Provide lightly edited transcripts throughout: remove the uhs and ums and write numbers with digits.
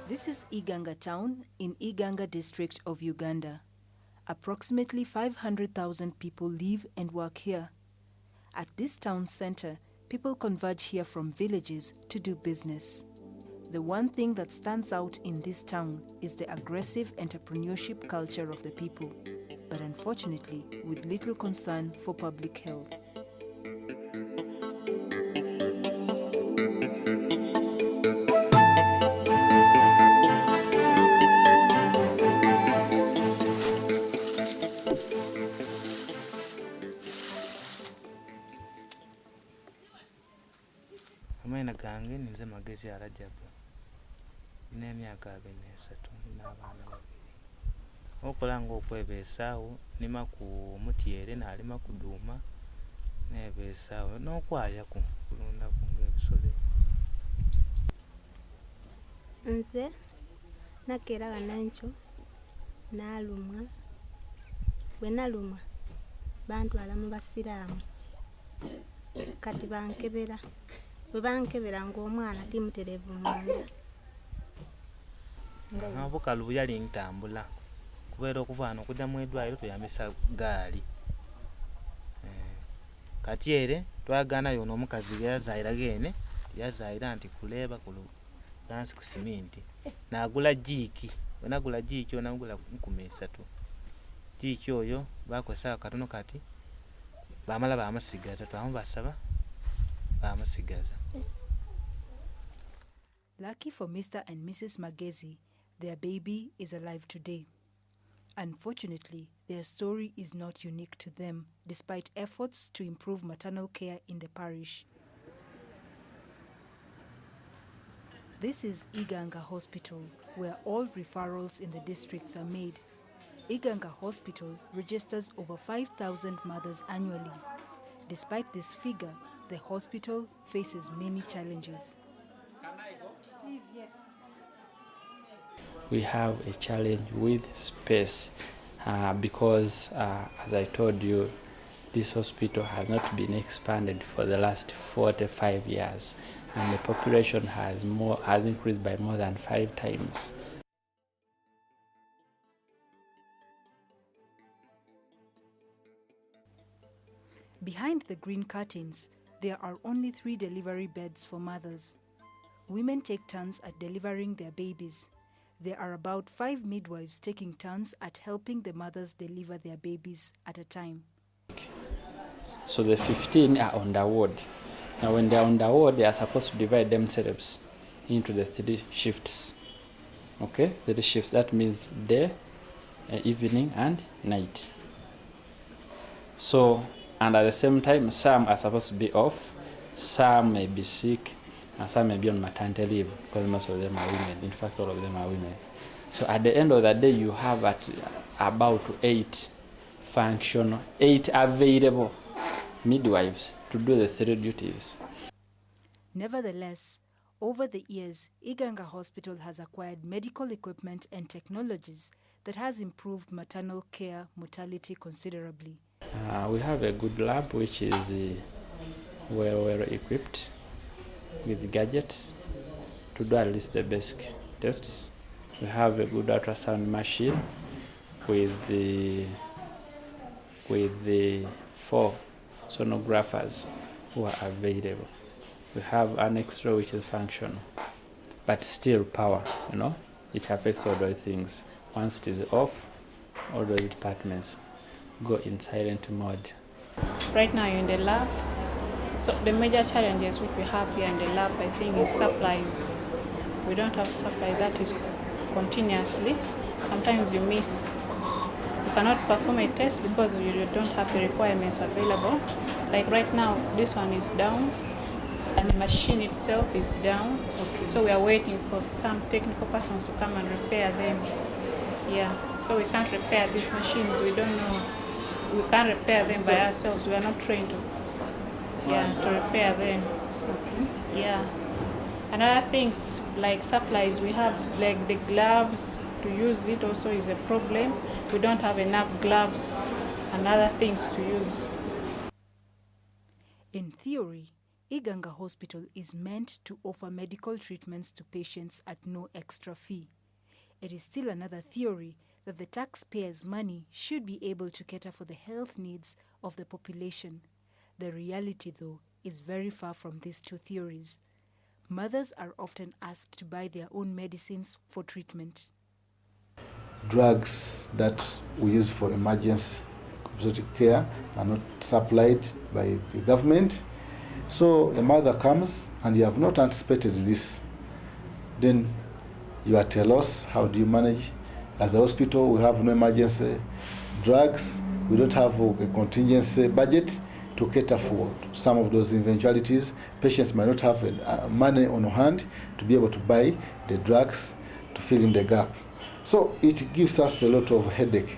This is Iganga town in Iganga district of Uganda. Approximately 500,000 people live and work here. At this town center, people converge here from villages to do business. The one thing that stands out in this town is the aggressive entrepreneurship culture of the people, but unfortunately with little concern for public health. Amazina gange ninze Magezi Arajabu. N'emyaka 23 n'abaana babiri. Okola ng'okwebeesaawo nima ku mutyere n'alima ku duuma n'ebeesaawo n'okwayaku kulunda ku ng'ebisolo. Nze nakeera Wanancho naalumwa. Bwe nalumwa bantwala mu basiraamu kati bankebera. Bwe bankebera ng'omwana timutereevu munda. Obukalu yali ntambula kubeera okuva wano okudda mu eddwaliro tuyambisa gaali. Kati ere twagaanayo n'omukazi yazaayira geene yazaayira nti kuleeba dansi ku siminti n'agula jiiki. Bwe nagula jiiki onagula 3,000. Jiiki oyo bakozesa katono kati baamala bamusigaza twamubasaba bamusigaza. Lucky for Mr. and Mrs. Magezi, their baby is alive today. Unfortunately, their story is not unique to them, despite efforts to improve maternal care in the parish. This is Iganga Hospital, where all referrals in the districts are made. Iganga Hospital registers over 5,000 mothers annually. Despite this figure, the hospital faces many challenges. Please, yes. We have a challenge with space because, as I told you, this hospital has not been expanded for the last 45 years, and the population has increased by more than 5 times. Behind the green curtains, there are only 3 delivery beds for mothers. Women take turns at delivering their babies. There are about 5 midwives taking turns at helping the mothers deliver their babies at a time. So the 15 are on the ward. Now when they're on the ward, they are supposed to divide themselves into the 3 shifts. Okay, 3 shifts, that means day, evening and night. So, and at the same time, some are supposed to be off, some may be sick, and some may be on maternity leave, because most of them are women. In fact, all of them are women. So at the end of the day, you have about 8 available midwives to do the 3 duties. Nevertheless, over the years, Iganga Hospital has acquired medical equipment and technologies that has improved maternal care mortality considerably. We have a good lab which is well equipped with gadgets to do at least the basic tests. We have a good ultrasound machine with the 4 sonographers who are available. We have an X-ray which is functional, but still power, it affects all those things. Once it is off, all those departments go in silent mode. Right now you're in the lab. So the major challenges which we have here in the lab, I think, is supplies. We don't have supply that is continuously. Sometimes you cannot perform a test because you don't have the requirements available. Like right now, this one is down and the machine itself is down. Okay. So we are waiting for some technical persons to come and repair them. Yeah, so we can't repair these machines. We don't know. We can't repair them by ourselves. We are not trained to repair them. Okay. Yeah. And other things like supplies, we have like the gloves to use it also is a problem. We don't have enough gloves and other things to use. In theory, Iganga Hospital is meant to offer medical treatments to patients at no extra fee. It is still another theory that the taxpayers' money should be able to cater for the health needs of the population. The reality, though, is very far from these two theories. Mothers are often asked to buy their own medicines for treatment. Drugs that we use for emergency obstetric care are not supplied by the government. So a mother comes and you have not anticipated this. Then you are at a loss. How do you manage? As a hospital, we have no emergency drugs. We don't have a contingency budget to cater for some of those eventualities. Patients might not have money on hand to be able to buy the drugs to fill in the gap. So it gives us a lot of headache.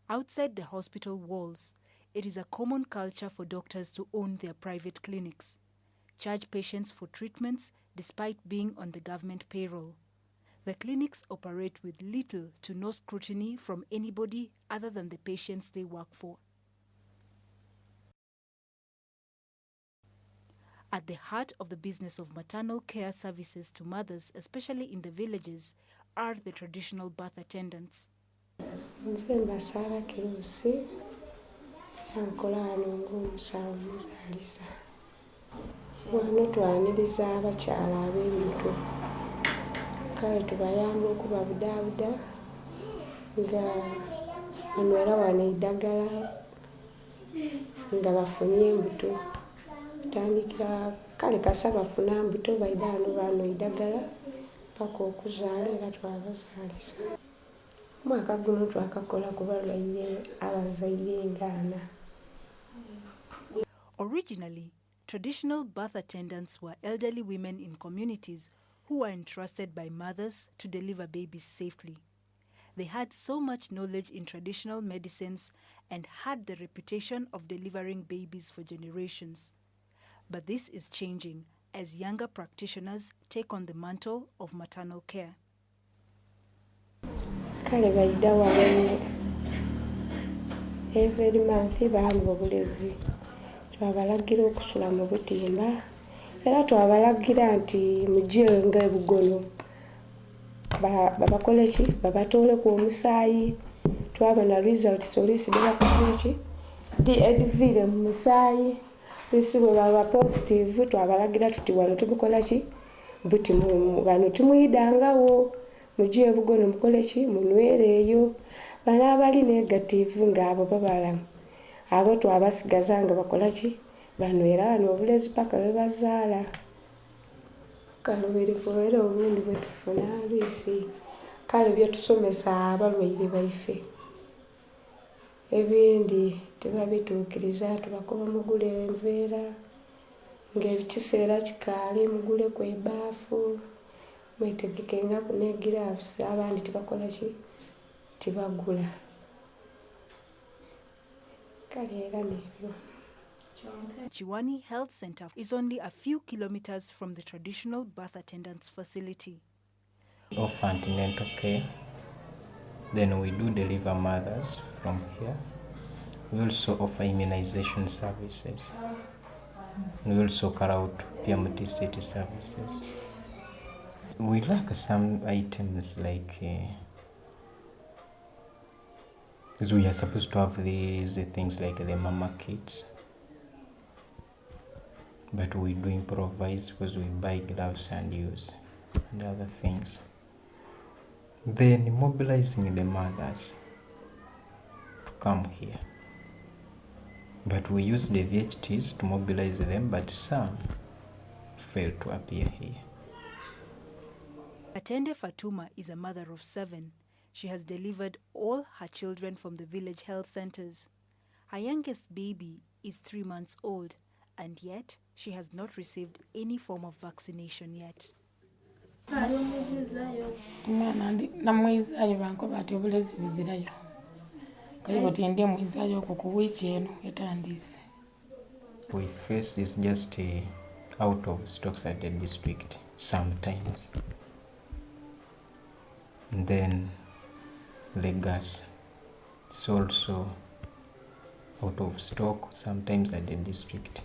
Outside the hospital walls, it is a common culture for doctors to own their private clinics, charge patients for treatments despite being on the government payroll. The clinics operate with little to no scrutiny from anybody other than the patients they work for. At the heart of the business of maternal care services to mothers, especially in the villages, are the traditional birth attendants. Nze mbasaba kirusi yankola wano ng'omusawo muzaalisa. Wano twaniriza abakyala ab'ebintu. Kale tubayamba okubabudaabuda nga banywera wano eddagala nga bafunye embuto. Tutandikira kale kasa bafuna mbuto baida wano eddagala paka okuzaala era twabazaalisa. Mwaka guno twakakola ku balwaire abazaire ng'ana. Originally, traditional birth attendants were elderly women in communities who were entrusted by mothers to deliver babies safely. They had so much knowledge in traditional medicines and had the reputation of delivering babies for generations. But this is changing as younger practitioners take on the mantle of maternal care. Kale baida wano every month bamba obulezi. Twabalagira okusula mu butimba era twabalagira nti mujje nga ebugono babakole ki babatoole ku omusaayi twabona results olisi bakoze ki DNV mu musaayi bisi baba positive twabalagira tuti wano tumukola ki buti mu wano tumuyidangawo mujje ebugono mukole ki munwereeyo bana abali negative ng'abo babalamu abo twabasigaza nga bakola ki banywera wano obulezi paka bwe bazaala. Kalubirivu era obundi bwe tufuna bisi kale byetusomesa abalwaire baife ebindi tebabituukiriza tubakoba mugule enveera ng'ekiseera kikaali mugule ku ebaafu mwetegeke nga ku gloves abandi tebakola ki tebagula kale era n'ebyo. Chiwani Health Center is only a few kilometers from the traditional birth attendants facility. Of antenatal care, then we do deliver mothers from here. We also offer immunization services. We also carry out PMTCT services. We lack some items like because we are supposed to have these things like the mama kits, but we do improvise because we buy gloves and use and other things. Then mobilizing the mothers to come here, but we use the VHTs to mobilize them, but some fail to appear here. Atende Fatuma is a mother of 7. She has delivered all her children from the village health centers. Her youngest baby is 3 months old, and yet she has not received any form of vaccination yet. Omwana namwizayo bankoba ati obulezi buzirayo kale bati ndi mwizayo ku wiiki eno etandise. We face is just out of stocks at the district sometimes. And then the gas, it's also out of stock, sometimes at the district.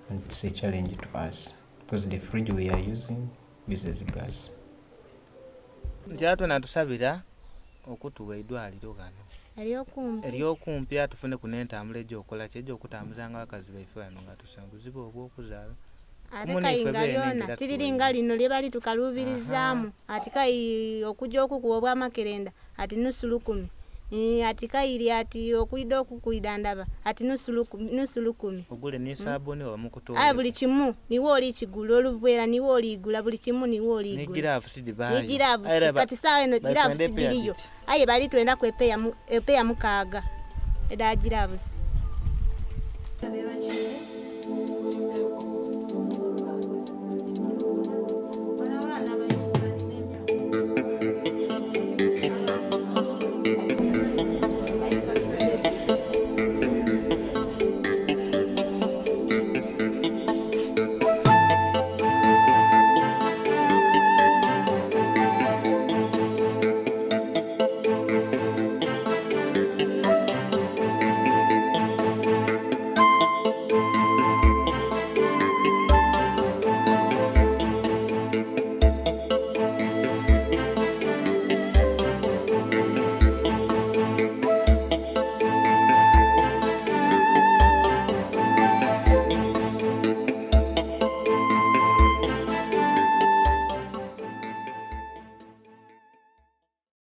And it's a challenge to us because the fridge we are using uses gas. Ntiato natusabira okutuwa eddwaliro kano eryokumpi atufune ku n'entambula egy'okola kye egy'okutambuzanga abakazi baife wano nga tusanguziba obw'okuzaala ate kayinga lyona tiriringa lino lye bali tukaluubirizaamu ati kayi okujja okukuwa obw'amakerenda ati nusu 10 ati kayiri ati okwidde okukwida ndaba ati nusu 10 ogule ni sabuni oba mukutola buli kimu niwo oli kigula oluveera niwo oligula buli kimu niwo oligula ni giraafu sidibayo ni giraafu kati sawa eno giraafu sidiriyo aye bali twenda ku epeya 6 eda giraafu